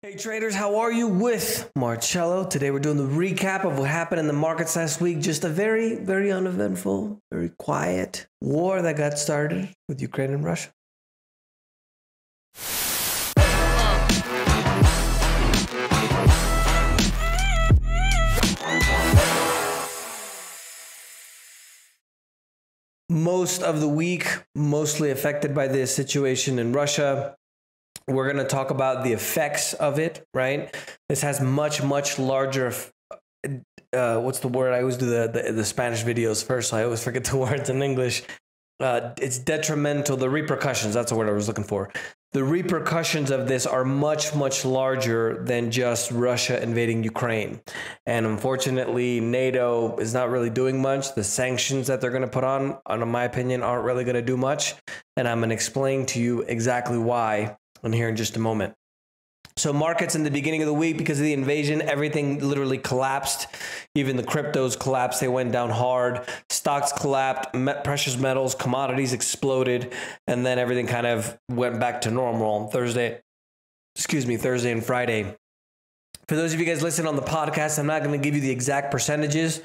Hey traders, how are you? With Marcello. Today we're doing the recap of what happened in the markets last week. Just a very uneventful, very quiet war that got started with Ukraine and Russia. Most of the week, mostly affected by this situation in Russia. We're going to talk about the effects of it, right? This has much larger, what's the word? I always do the Spanish videos first, so I always forget the words in English. It's detrimental, the repercussions, that's the word I was looking for. The repercussions of this are much larger than just Russia invading Ukraine. And unfortunately, NATO is not really doing much. The sanctions that they're going to put on, in my opinion, aren't really going to do much. And I'm going to explain to you exactly why in here in just a moment. So markets in the beginning of the week, because of the invasion, everything literally collapsed. Even the cryptos collapsed. They went down hard. Stocks collapsed. Precious metals, commodities exploded. And then everything kind of went back to normal on Thursday and Friday. For those of you guys listening on the podcast, I'm not going to give you the exact percentages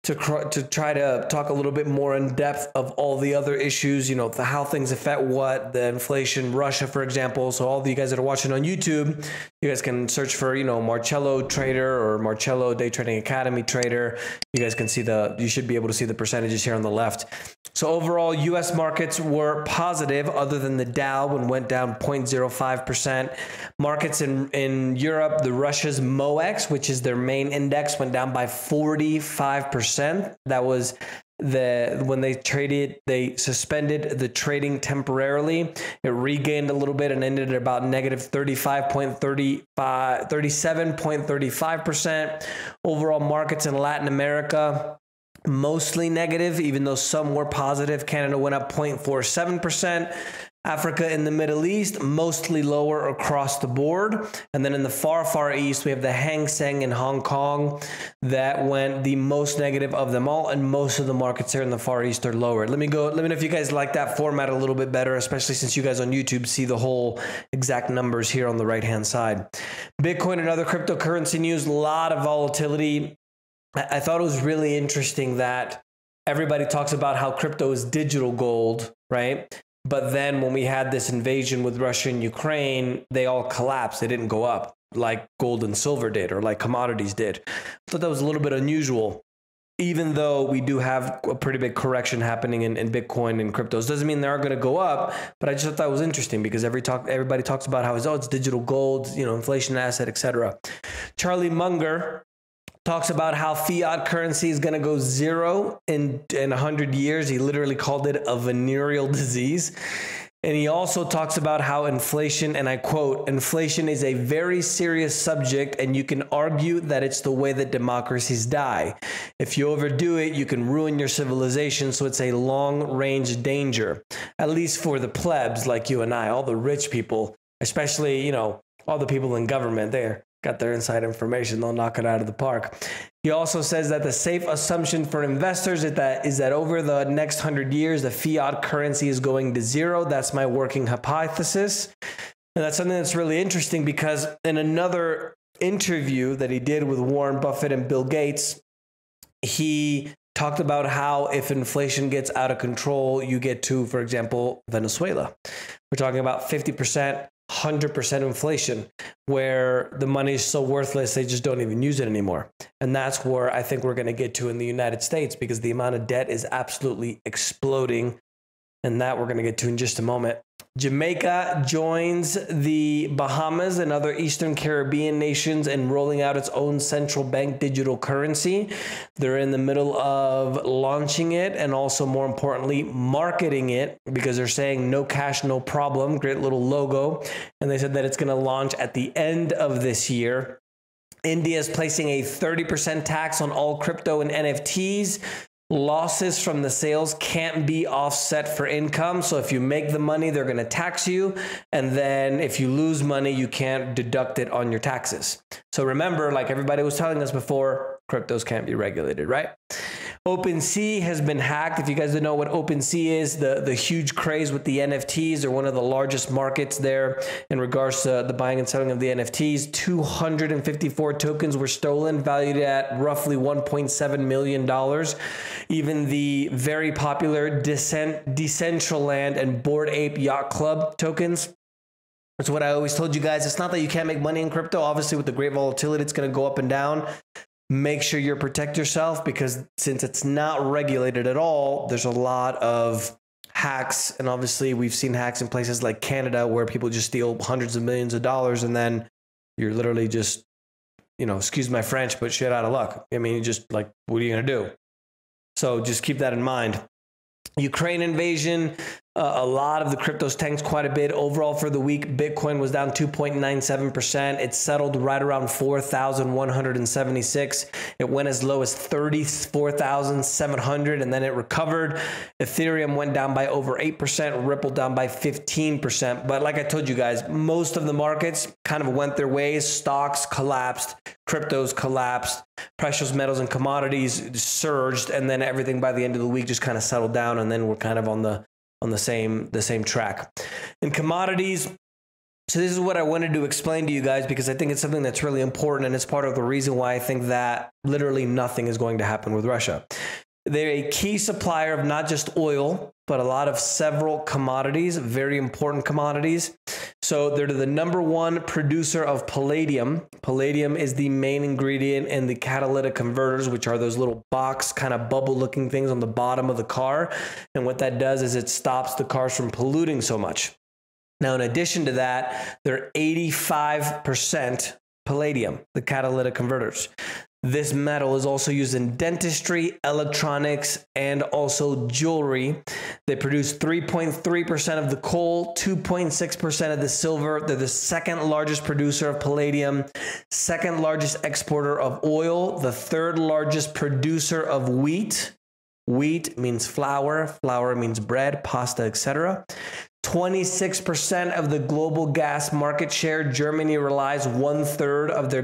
to try to talk a little bit more in depth of all the other issues, you know, how things affect what, the inflation, Russia, for example. So all of you guys that are watching on YouTube, you guys can search for, you know, Marcello Trader or Marcello Day Trading Academy Trader. You guys can see you should be able to see the percentages here on the left. So overall, U.S. markets were positive other than the Dow went down 0.05%. Markets in Europe, the Russia's MOEX, which is their main index, went down by 45%. That was when they traded, they suspended the trading temporarily. It regained a little bit and ended at about negative 37.35%. Overall markets in Latin America, mostly negative, even though some were positive. Canada went up 0.47%. Africa and the Middle East, mostly lower across the board. And then in the far east, we have the Hang Seng in Hong Kong that went the most negative of them all. And most of the markets here in the Far East are lower. Let me know if you guys like that format a little bit better, especially since you guys on YouTube see the whole exact numbers here on the right-hand side. Bitcoin and other cryptocurrency news, a lot of volatility. I thought it was really interesting that everybody talks about how crypto is digital gold, right? But then when we had this invasion with Russia and Ukraine, they all collapsed. They didn't go up like gold and silver did or like commodities did. I thought that was a little bit unusual, even though we do have a pretty big correction happening in Bitcoin and cryptos. Doesn't mean they are going to go up, but I just thought that was interesting because everybody talks about how it's digital gold, you know, inflation asset, etc. Charlie Munger talks about how fiat currency is going to go zero in 100 years. He literally called it a venereal disease. And he also talks about how inflation, and I quote, inflation is a very serious subject, and you can argue that it's the way that democracies die. If you overdo it, you can ruin your civilization, so it's a long-range danger, at least for the plebs like you and I, all the rich people, especially, you know, all the people in government there. Got their inside information, they'll knock it out of the park. He also says that the safe assumption for investors is that over the next 100 years, the fiat currency is going to zero. That's my working hypothesis. And that's something that's really interesting because in another interview that he did with Warren Buffett and Bill Gates, he talked about how if inflation gets out of control, you get to, for example, Venezuela. We're talking about 50%. 100% inflation, where the money is so worthless, they just don't even use it anymore. And that's where I think we're going to get to in the United States because the amount of debt is absolutely exploding. And that we're going to get to in just a moment. Jamaica joins the Bahamas and other Eastern Caribbean nations in rolling out its own central bank digital currency. They're in the middle of launching it and also, more importantly, marketing it because they're saying no cash, no problem. Great little logo. And they said that it's going to launch at the end of this year. India is placing a 30% tax on all crypto and NFTs. Losses from the sales can't be offset for income. So if you make the money, they're going to tax you. And then if you lose money, you can't deduct it on your taxes. So remember, like everybody was telling us before, cryptos can't be regulated, right? OpenSea has been hacked. If you guys don't know what OpenSea is, the huge craze with the NFTs, they're one of the largest markets there in regards to the buying and selling of the NFTs. 254 tokens were stolen, valued at roughly $1.7 million. Even the very popular Decentraland and Bored Ape Yacht Club tokens. That's what I always told you guys. It's not that you can't make money in crypto. Obviously, with the great volatility, it's going to go up and down. Make sure you protect yourself, because since it's not regulated at all, there's a lot of hacks. And obviously we've seen hacks in places like Canada where people just steal hundreds of millions of dollars, and then you're literally just, you know, excuse my French, but shit out of luck. I mean, you just like, what are you going to do? So just keep that in mind. Ukraine invasion, a lot of the cryptos tanked quite a bit. Overall for the week, Bitcoin was down 2.97%. It settled right around 4,176. It went as low as 34,700, and then it recovered. Ethereum went down by over 8%, Ripple down by 15%. But like I told you guys, most of the markets kind of went their ways. Stocks collapsed, cryptos collapsed, precious metals and commodities surged, and then everything by the end of the week just kind of settled down, and then we're kind of on the same track. In commodities, so this is what I wanted to explain to you guys, because I think it's something that's really important, and it's part of the reason why I think that literally nothing is going to happen with Russia. They're a key supplier of not just oil, but a lot of several commodities, very important commodities. So they're the #1 producer of palladium. Palladium is the main ingredient in the catalytic converters, which are those little box kind of bubble looking things on the bottom of the car. And what that does is it stops the cars from polluting so much. Now, in addition to that, they're 85% palladium, the catalytic converters. This metal is also used in dentistry, electronics, and also jewelry. They produce 3.3% of the coal, 2.6% of the silver. They're the second largest producer of palladium, second largest exporter of oil, the third largest producer of wheat. Wheat means flour, flour means bread, pasta, etc. 26% of the global gas market share. Germany relies 1/3 of their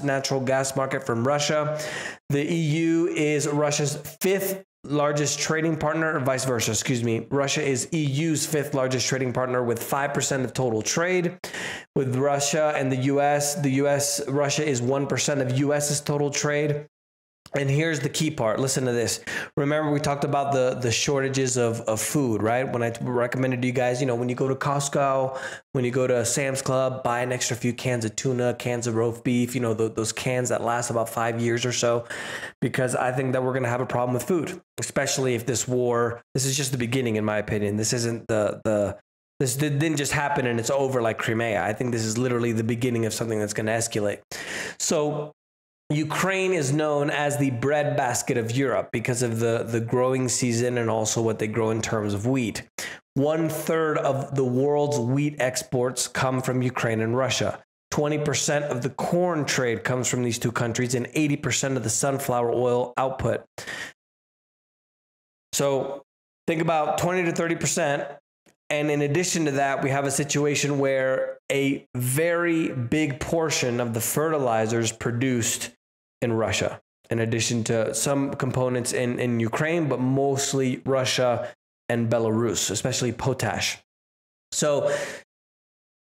natural gas market from Russia. The EU is Russia's 5th largest trading partner, or vice versa, excuse me. Russia is EU's 5th largest trading partner with 5% of total trade. With Russia and the US, Russia is 1% of US's total trade. And here's the key part. Listen to this. Remember, we talked about the shortages of food, right? When I recommended to you guys, you know, when you go to Costco, when you go to Sam's Club, buy an extra few cans of tuna, cans of roast beef, you know, those cans that last about 5 years or so, because I think that we're going to have a problem with food, especially if this is just the beginning, in my opinion. This isn't this didn't just happen and it's over like Crimea. I think this is literally the beginning of something that's going to escalate. So Ukraine is known as the breadbasket of Europe because of the growing season and also what they grow in terms of wheat. 1/3 of the world's wheat exports come from Ukraine and Russia. 20% of the corn trade comes from these two countries, and 80% of the sunflower oil output. So think about 20 to 30%. And in addition to that, we have a situation where a very big portion of the fertilizers produced in Russia, in addition to some components in Ukraine, but mostly Russia and Belarus, especially potash. So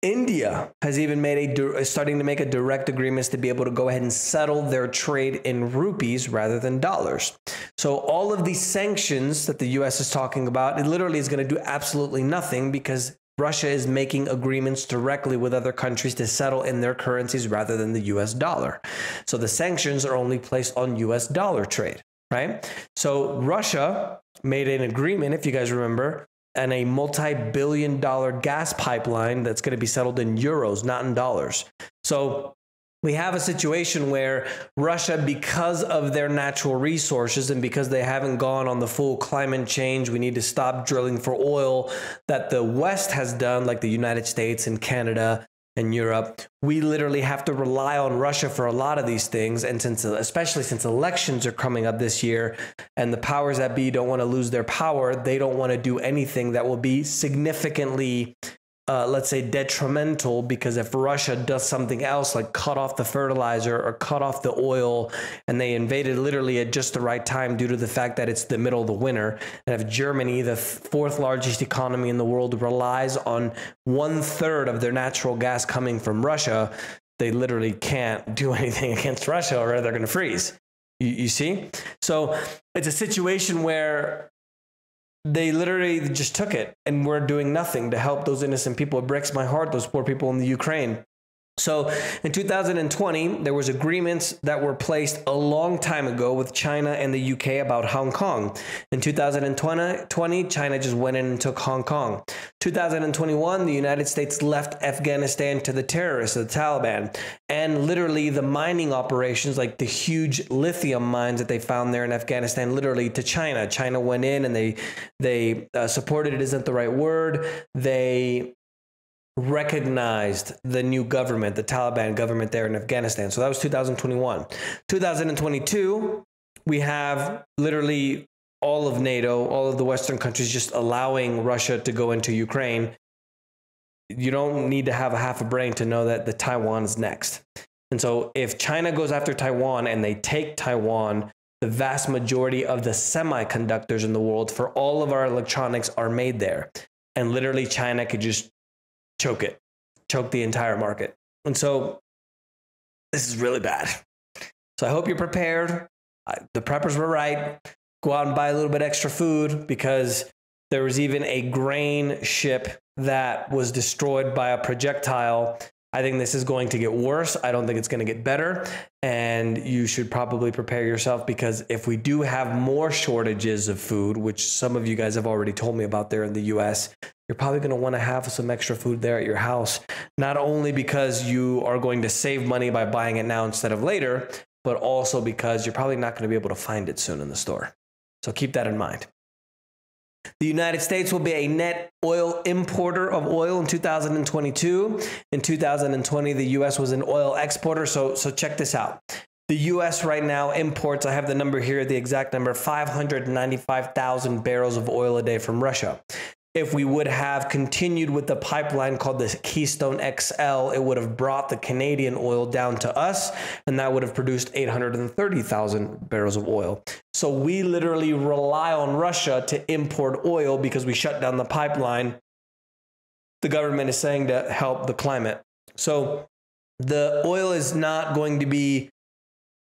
India has even is starting to make a direct agreements to be able to go ahead and settle their trade in rupees rather than dollars. So all of these sanctions that the US is talking about, it literally is going to do absolutely nothing, because Russia is making agreements directly with other countries to settle in their currencies rather than the US dollar. So the sanctions are only placed on US dollar trade, right? So Russia made an agreement, if you guys remember, and a multi-billion-dollar gas pipeline that's going to be settled in euros, not in dollars. So we have a situation where Russia, because of their natural resources and because they haven't gone on the full climate change, we need to stop drilling for oil that the West has done, like the United States and Canada and Europe. We literally have to rely on Russia for a lot of these things. And especially since elections are coming up this year and the powers that be don't want to lose their power, they don't want to do anything that will be significantly let's say, detrimental, because if Russia does something else, like cut off the fertilizer or cut off the oil, and they invaded literally at just the right time due to the fact that it's the middle of the winter, and if Germany, the fourth largest economy in the world, relies on 1/3 of their natural gas coming from Russia, they literally can't do anything against Russia or they're going to freeze. You see? So it's a situation where they literally just took it and we're doing nothing to help those innocent people. It breaks my heart, those poor people in the Ukraine. So in 2020, there was agreements that were placed a long time ago with China and the UK about Hong Kong. In 2020, China just went in and took Hong Kong. 2021, the United States left Afghanistan to the terrorists, the Taliban, and literally the mining operations, like the huge lithium mines that they found there in Afghanistan, literally to China. China went in and they supported it, isn't the right word. They recognized the new government, the Taliban government there in Afghanistan. So that was 2021. 2022, we have literally all of NATO, all of the Western countries just allowing Russia to go into Ukraine. You don't need to have a half a brain to know that the Taiwan is next. And so if China goes after Taiwan and they take Taiwan, the vast majority of the semiconductors in the world for all of our electronics are made there. And literally China could just choke the entire market. And so this is really bad. So I hope you're prepared. The preppers were right. Go out and buy a little bit extra food, because there was even a grain ship that was destroyed by a projectile. I think this is going to get worse. I don't think it's going to get better. And you should probably prepare yourself, because if we do have more shortages of food, which some of you guys have already told me about there in the US, you're probably going to want to have some extra food there at your house, not only because you are going to save money by buying it now instead of later, but also because you're probably not going to be able to find it soon in the store. So keep that in mind. The United States will be a net oil importer of oil in 2022. In 2020, the U.S. was an oil exporter. So check this out. The U.S. right now imports, I have the number here, the exact number, 595,000 barrels of oil a day from Russia. If we would have continued with the pipeline called the Keystone XL, it would have brought the Canadian oil down to us, and that would have produced 830,000 barrels of oil. So we literally rely on Russia to import oil because we shut down the pipeline. The government is saying to help the climate. So the oil is not going to be,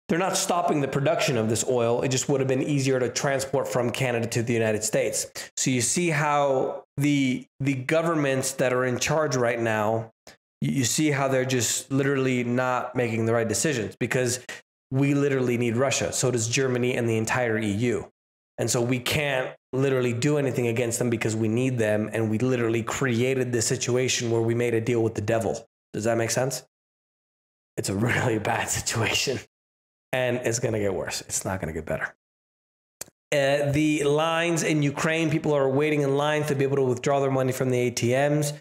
they're not stopping the production of this oil. It just would have been easier to transport from Canada to the United States. So you see how the governments that are in charge right now, you see how they're just literally not making the right decisions, because we literally need Russia. So does Germany and the entire EU. And so we can't literally do anything against them because we need them. And we literally created this situation where we made a deal with the devil. Does that make sense? It's a really bad situation. And it's going to get worse. It's not going to get better. The lines in Ukraine, people are waiting in line to be able to withdraw their money from the ATMs.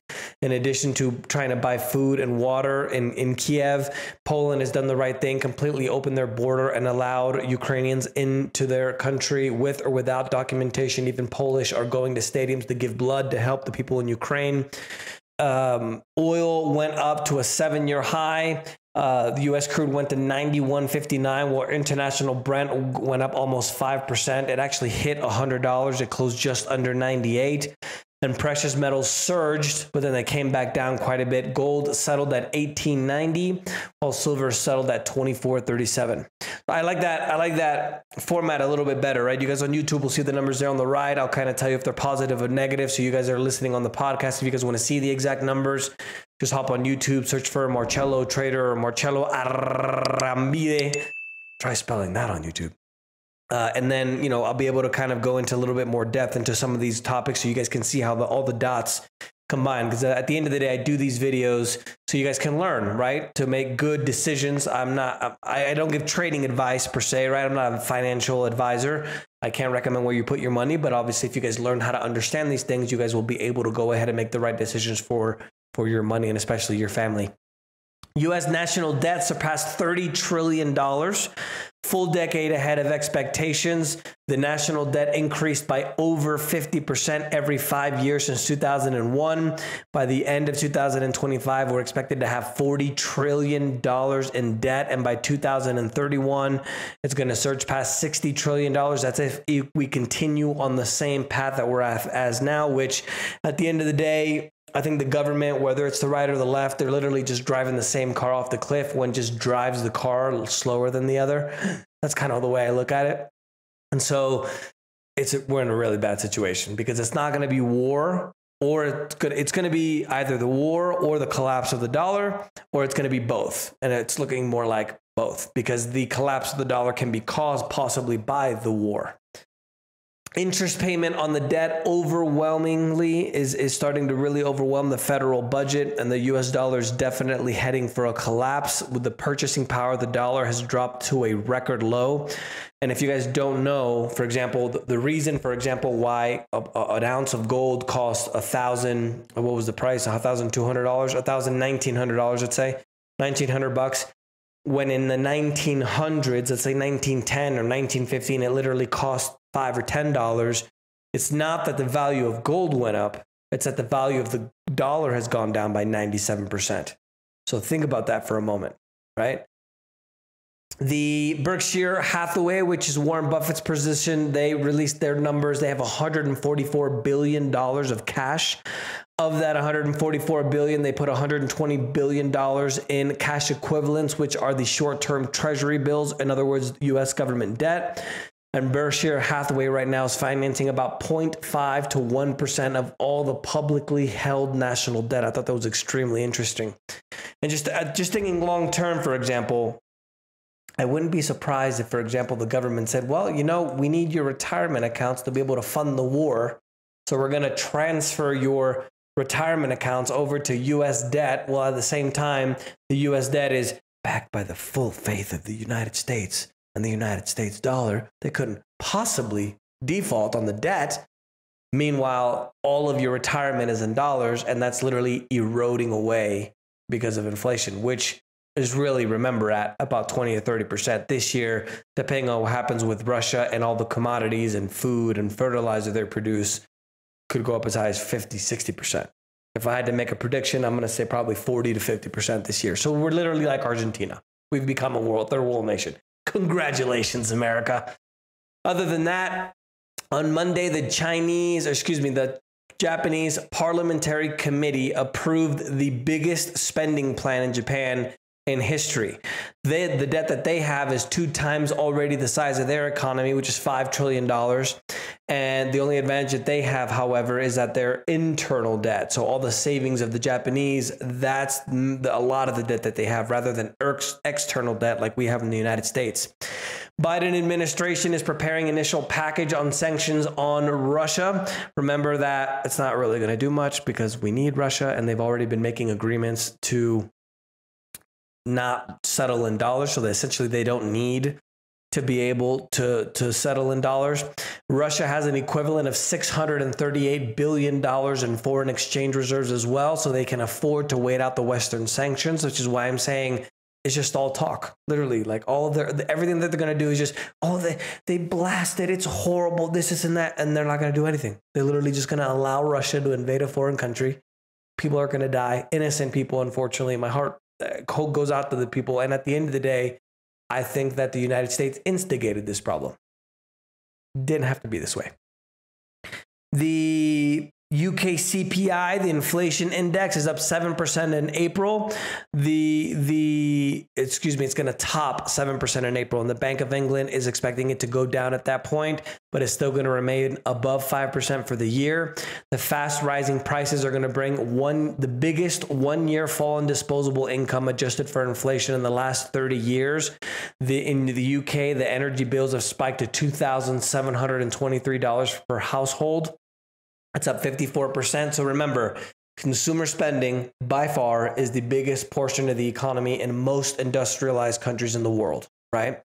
In addition to trying to buy food and water in Kiev, Poland has done the right thing, completely opened their border and allowed Ukrainians into their country with or without documentation. Even Polish are going to stadiums to give blood to help the people in Ukraine. Oil went up to a 7-year high. The U.S. crude went to 91.59, while international Brent went up almost 5%. It actually hit $100. It closed just under 98. And precious metals surged, but then they came back down quite a bit. Gold settled at $18.90, while silver settled at $24.37. I like that format a little bit better, right? You guys on YouTube will see the numbers there on the right. I'll kind of tell you if they're positive or negative. So you guys are listening on the podcast, if you guys want to see the exact numbers, just hop on YouTube, search for Marcello Trader or Marcello Arrambide. Try spelling that on YouTube. And then, I'll be able to kind of go into a little bit more depth into some of these topics so you guys can see how all the dots combine. Because at the end of the day, I do these videos so you guys can learn, right? To make good decisions. I don't give trading advice per se, right? I'm not a financial advisor. I can't recommend where you put your money, but obviously if you guys learn how to understand these things, you guys will be able to go ahead and make the right decisions for your money and especially your family. U.S. national debt surpassed $30 trillion. full decade ahead of expectations. The national debt increased by over 50% every 5 years since 2001. By the end of 2025, we're expected to have $40 trillion in debt. And by 2031, it's going to surge past $60 trillion. That's if we continue on the same path that we're at as now, which at the end of the day, I think the government, whether it's the right or the left, they're literally just driving the same car off the cliff. One just drives the car slower than the other. That's kind of the way I look at it. And so we're in a really bad situation because it's not going to be war, or it's going to be either the war or the collapse of the dollar, or it's going to be both. And it's looking more like both because the collapse of the dollar can be caused possibly by the war. Interest payment on the debt overwhelmingly is starting to really overwhelm the federal budget, and the US dollar is definitely heading for a collapse. With the purchasing power, the dollar has dropped to a record low. And if you guys don't know, for example, the reason, for example, why an ounce of gold costs $1,000, what was the price? $1,200, $1,900, let's say, $1,900. When in the 1900s, let's say 1910 or 1915, it literally cost $5 or $10. It's not that the value of gold went up. It's that the value of the dollar has gone down by 97%. So think about that for a moment, right? The Berkshire Hathaway, which is Warren Buffett's position, they released their numbers. They have $144 billion of cash. Of that $144 billion, they put $120 billion in cash equivalents, which are the short-term treasury bills. In other words, U.S. government debt. And Berkshire Hathaway right now is financing about 0.5 to 1% of all the publicly held national debt. I thought that was extremely interesting. And just thinking long-term, for example, I wouldn't be surprised if, for example, the government said, well, you know, we need your retirement accounts to be able to fund the war. So we're going to transfer your retirement accounts over to U.S. debt, while at the same time, the U.S. debt is backed by the full faith of the United States and the United States dollar. They couldn't possibly default on the debt. Meanwhile, all of your retirement is in dollars, and that's literally eroding away because of inflation, which is really, remember, at about 20 or 30% this year, depending on what happens with Russia and all the commodities and food and fertilizer they produce, could go up as high as 50, 60%. If I had to make a prediction, I'm going to say probably 40 to 50% this year. So we're literally like Argentina. We've become a third world nation. Congratulations, America. Other than that, on Monday, the Japanese Parliamentary Committee approved the biggest spending plan in Japan in history. The debt that they have is 2 times already the size of their economy, which is $5 trillion. And the only advantage that they have, however, is that their internal debt. So all the savings of the Japanese, that's a lot of the debt that they have rather than external debt like we have in the United States. Biden administration is preparing initial package on sanctions on Russia. Remember that it's not really going to do much because we need Russia, and they've already been making agreements to not settle in dollars. So that essentially they don't need to be able to settle in dollars. Russia has an equivalent of $638 billion in foreign exchange reserves as well. So they can afford to wait out the Western sanctions, which is why I'm saying it's just all talk. Literally, like all of everything that they're going to do is just, they blasted, it's horrible, this and that. And they're not going to do anything. They're literally just going to allow Russia to invade a foreign country. People are going to die, innocent people, unfortunately. My heart goes out to the people. And at the end of the day, I think that the United States instigated this problem. Didn't have to be this way. The UK CPI, the inflation index, is up 7% in April. It's going to top 7% in April, and the Bank of England is expecting it to go down at that point, but it's still going to remain above 5% for the year. The fast rising prices are going to bring the biggest one-year fall in disposable income adjusted for inflation in the last 30 years. In the UK, the energy bills have spiked to $2,723 per household. That's up 54%. So remember, consumer spending by far is the biggest portion of the economy in most industrialized countries in the world, right?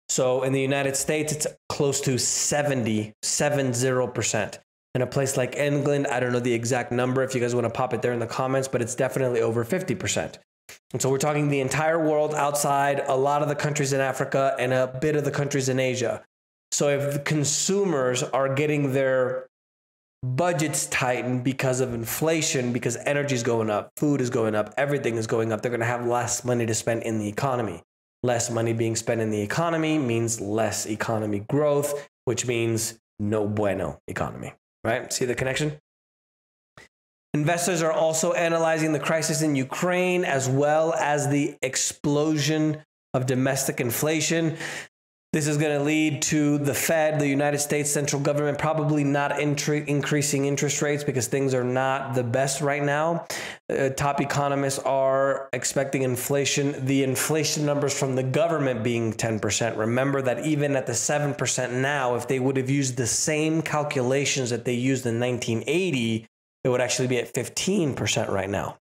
So in the United States, it's close to 70%. In a place like England, I don't know the exact number if you guys want to pop it there in the comments, but it's definitely over 50%. And so we're talking the entire world outside a lot of the countries in Africa and a bit of the countries in Asia. So if the consumers are getting their budgets tightened because of inflation, because energy is going up, food is going up, everything is going up, they're going to have less money to spend in the economy. Less money being spent in the economy means less economy growth, which means no bueno economy, right? See the connection? Investors are also analyzing the crisis in Ukraine as well as the explosion of domestic inflation. This is going to lead to the Fed, the United States central government, probably not increasing interest rates because things are not the best right now. Top economists are expecting inflation, the inflation numbers from the government being 10%. Remember that even at the 7% now, if they would have used the same calculations that they used in 1980, it would actually be at 15% right now.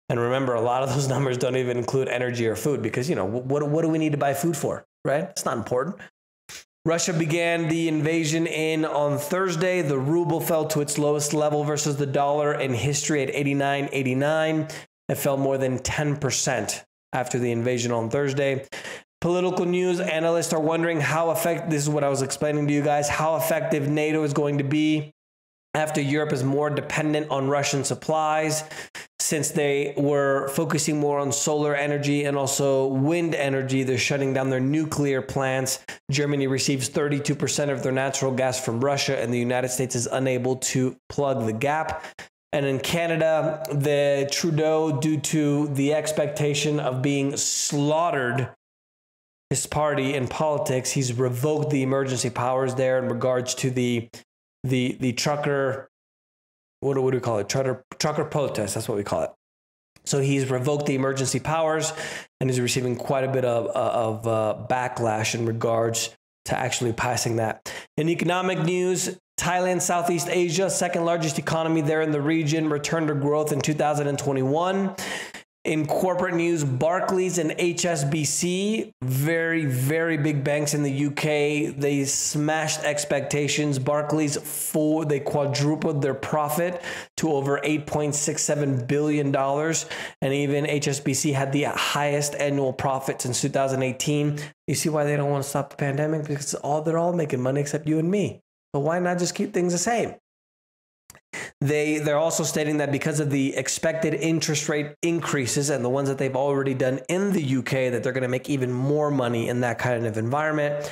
And remember, a lot of those numbers don't even include energy or food because, you know, what do we need to buy food for, right? It's not important. Russia began the invasion on Thursday. The ruble fell to its lowest level versus the dollar in history at 89.89. It fell more than 10% after the invasion on Thursday. Political news, analysts are wondering how effective, this is what I was explaining to you guys, how effective NATO is going to be after Europe is more dependent on Russian supplies, since they were focusing more on solar energy and also wind energy. They're shutting down their nuclear plants. Germany receives 32% of their natural gas from Russia, and the United States is unable to plug the gap. And in Canada, the Trudeau, due to the expectation of being slaughtered, his party in politics, he's revoked the emergency powers there in regards to the trucker, what do we call it? Trucker protest, that's what we call it. So he's revoked the emergency powers and is receiving quite a bit of backlash in regards to actually passing that. In economic news, Thailand, Southeast Asia, second largest economy there in the region, returned to growth in 2021. In corporate news, Barclays and HSBC, very, very big banks in the UK, they smashed expectations. Barclays, they quadrupled their profit to over $8.67 billion. And even HSBC had the highest annual profit since 2018. You see why they don't want to stop the pandemic? Because they're all making money except you and me. So why not just keep things the same? They're also stating that because of the expected interest rate increases and the ones that they've already done in the UK, that they're going to make even more money in that kind of environment.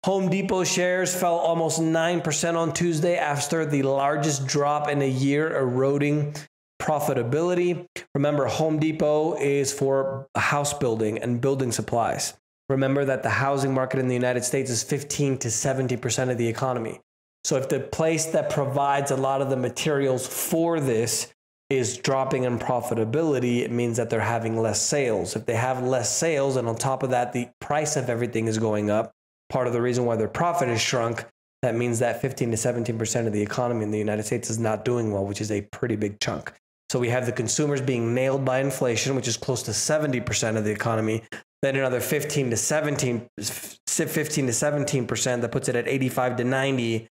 Home Depot shares fell almost 9% on Tuesday after the largest drop in a year, eroding profitability. Remember, Home Depot is for house building and building supplies. Remember that the housing market in the United States is 15 to 70% of the economy. So if the place that provides a lot of the materials for this is dropping in profitability, it means that they're having less sales. If they have less sales, and on top of that, the price of everything is going up, part of the reason why their profit is shrunk, that means that 15 to 17% of the economy in the United States is not doing well, which is a pretty big chunk. So we have the consumers being nailed by inflation, which is close to 70% of the economy. Then another 15 to 17%, that puts it at 85 to 90.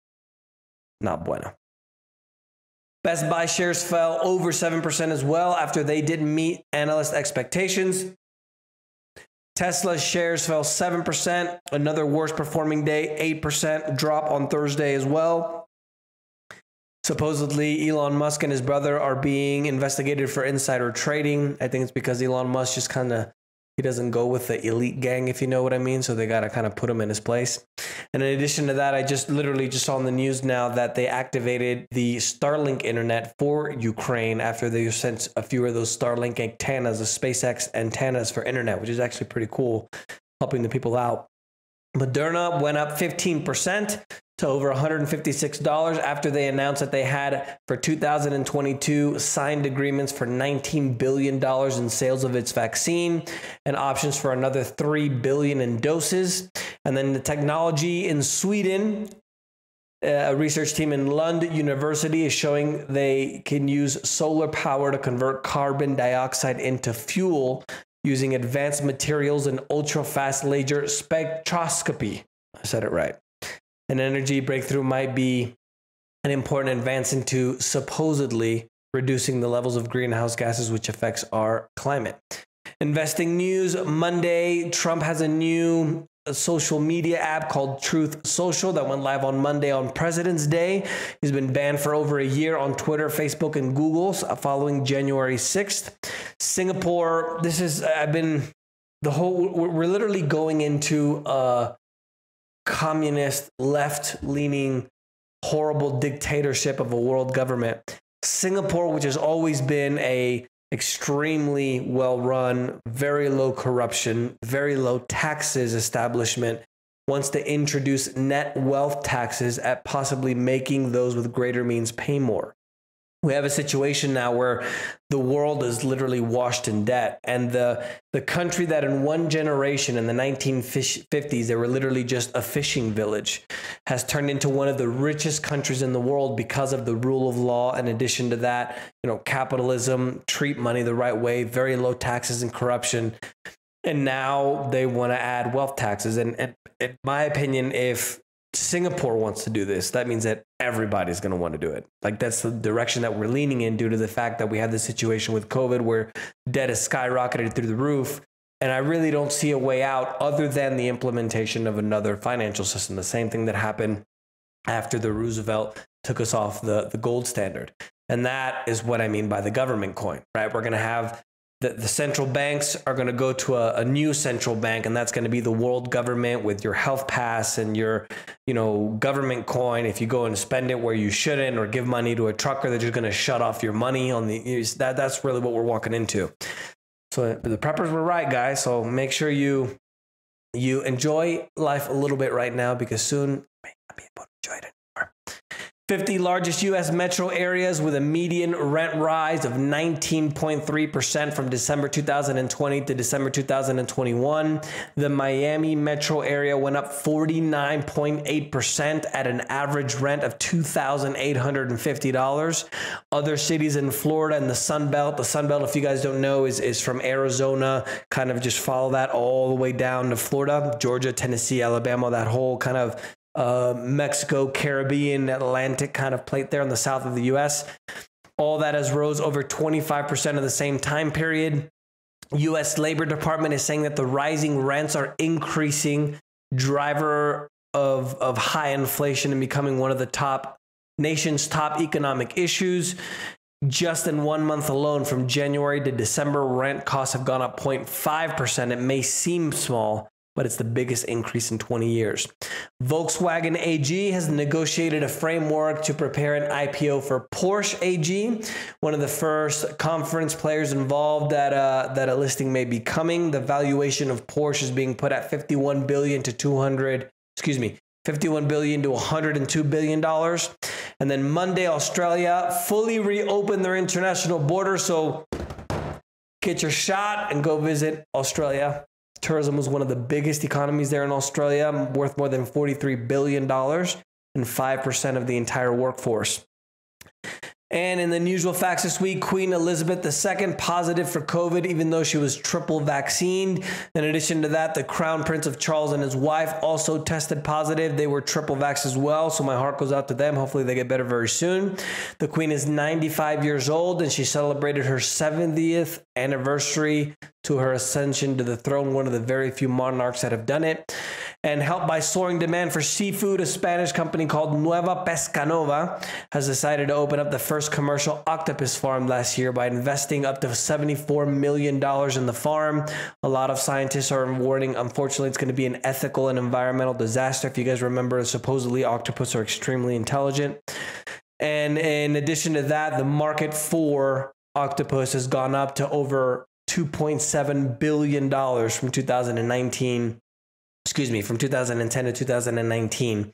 Not bueno. Best Buy shares fell over 7% as well after they didn't meet analyst expectations. Tesla shares fell 7%, another worst performing day, 8% drop on Thursday as well. Supposedly, Elon Musk and his brother are being investigated for insider trading. I think it's because Elon Musk just he doesn't go with the elite gang, if you know what I mean. So they got to kind of put him in his place. And in addition to that, I literally just saw on the news now that they activated the Starlink internet for Ukraine after they sent a few of those Starlink antennas, the SpaceX antennas for internet, which is actually pretty cool, helping the people out. Moderna went up 15% to over $156 after they announced that they had, for 2022, signed agreements for $19 billion in sales of its vaccine and options for another $3 billion in doses. And then the technology in Sweden, a research team in Lund University is showing they can use solar power to convert carbon dioxide into fuel using advanced materials and ultra-fast laser spectroscopy. I said it right. An energy breakthrough might be an important advance into supposedly reducing the levels of greenhouse gases, which affects our climate. Investing news Monday. Trump has a new social media app called Truth Social that went live on Monday on President's Day. He's been banned for over a year on Twitter, Facebook, and Google following January 6th. Singapore, we're literally going into a communist, left-leaning, horrible dictatorship of a world government. Singapore, which has always been a extremely well-run, very low corruption, very low taxes establishment, wants to introduce net wealth taxes at possibly making those with greater means pay more. We have a situation now where the world is literally washed in debt. And the country that in one generation in the 1950s, they were literally just a fishing village, has turned into one of the richest countries in the world because of the rule of law. In addition to that, capitalism, treat money the right way, very low taxes and corruption. And now they want to add wealth taxes. And in my opinion, if Singapore wants to do this, that means that everybody's going to want to do it. Like, that's the direction that we're leaning in due to the fact that we have this situation with COVID where debt is skyrocketed through the roof. And I really don't see a way out other than the implementation of another financial system. The same thing that happened after the Roosevelt took us off the gold standard. And that is what I mean by the government coin, right? We're going to have the central banks are going to go to a new central bank, and that's going to be the world government with your health pass and your, government coin. If you go and spend it where you shouldn't or give money to a trucker, they're just going to shut off your money on that's really what we're walking into. So the preppers were right, guys. So make sure you enjoy life a little bit right now, because soon you may not be able to enjoy it anymore. 50 largest U.S. metro areas with a median rent rise of 19.3% from December 2020 to December 2021. The Miami metro area went up 49.8% at an average rent of $2,850. Other cities in Florida and the Sun Belt, if you guys don't know, is from Arizona, kind of just follow that all the way down to Florida, Georgia, Tennessee, Alabama, that whole kind of Mexico, Caribbean, Atlantic kind of plate there in the south of the U.S. All that has rose over 25% of the same time period. U.S. Labor Department is saying that the rising rents are increasing driver of high inflation and becoming one of the nation's top economic issues. Just in 1 month alone, from January to December, rent costs have gone up 0.5%. It may seem small, but it's the biggest increase in 20 years. Volkswagen AG has negotiated a framework to prepare an IPO for Porsche AG, one of the first conference players involved that a listing may be coming. The valuation of Porsche is being put at $51 billion to $102 billion. And then Monday, Australia fully reopened their international border. So get your shot and go visit Australia. Tourism was one of the biggest economies there in Australia, worth more than $43 billion and 5% of the entire workforce. And in the unusual facts this week, Queen Elizabeth II positive for COVID, even though she was triple vaccinated. In addition to that, the Crown Prince of Charles and his wife also tested positive. They were triple vax as well, so my heart goes out to them. Hopefully they get better very soon. The Queen is 95 years old, and she celebrated her 70th anniversary to her ascension to the throne, one of the very few monarchs that have done it. And helped by soaring demand for seafood, a Spanish company called Nueva Pescanova has decided to open up the first commercial octopus farm last year by investing up to $74 million in the farm. A lot of scientists are warning, unfortunately, it's going to be an ethical and environmental disaster. If you guys remember, supposedly octopus are extremely intelligent. And in addition to that, the market for octopus has gone up to over $2.7 billion from 2010 to 2019.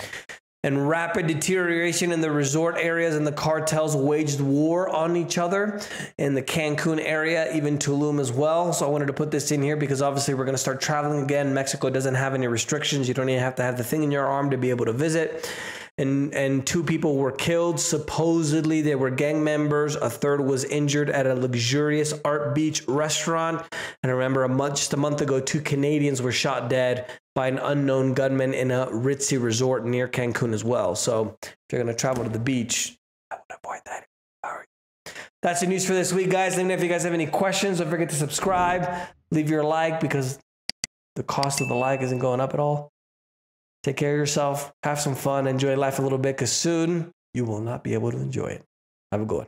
And rapid deterioration in the resort areas, and the cartels waged war on each other in the Cancun area, even Tulum as well. So I wanted to put this in here because obviously we're going to start traveling again. Mexico doesn't have any restrictions. You don't even have to have the thing in your arm to be able to visit. And 2 people were killed. Supposedly they were gang members. A third was injured at a luxurious Art Beach restaurant. And I remember just a month ago, 2 Canadians were shot dead by an unknown gunman in a ritzy resort near Cancun as well. So if you're going to travel to the beach, I would avoid that. That's the news for this week, guys. Let me know if you guys have any questions. Don't forget to subscribe. Leave your like because the cost of the like isn't going up at all. Take care of yourself. Have some fun. Enjoy life a little bit because soon you will not be able to enjoy it. Have a good one.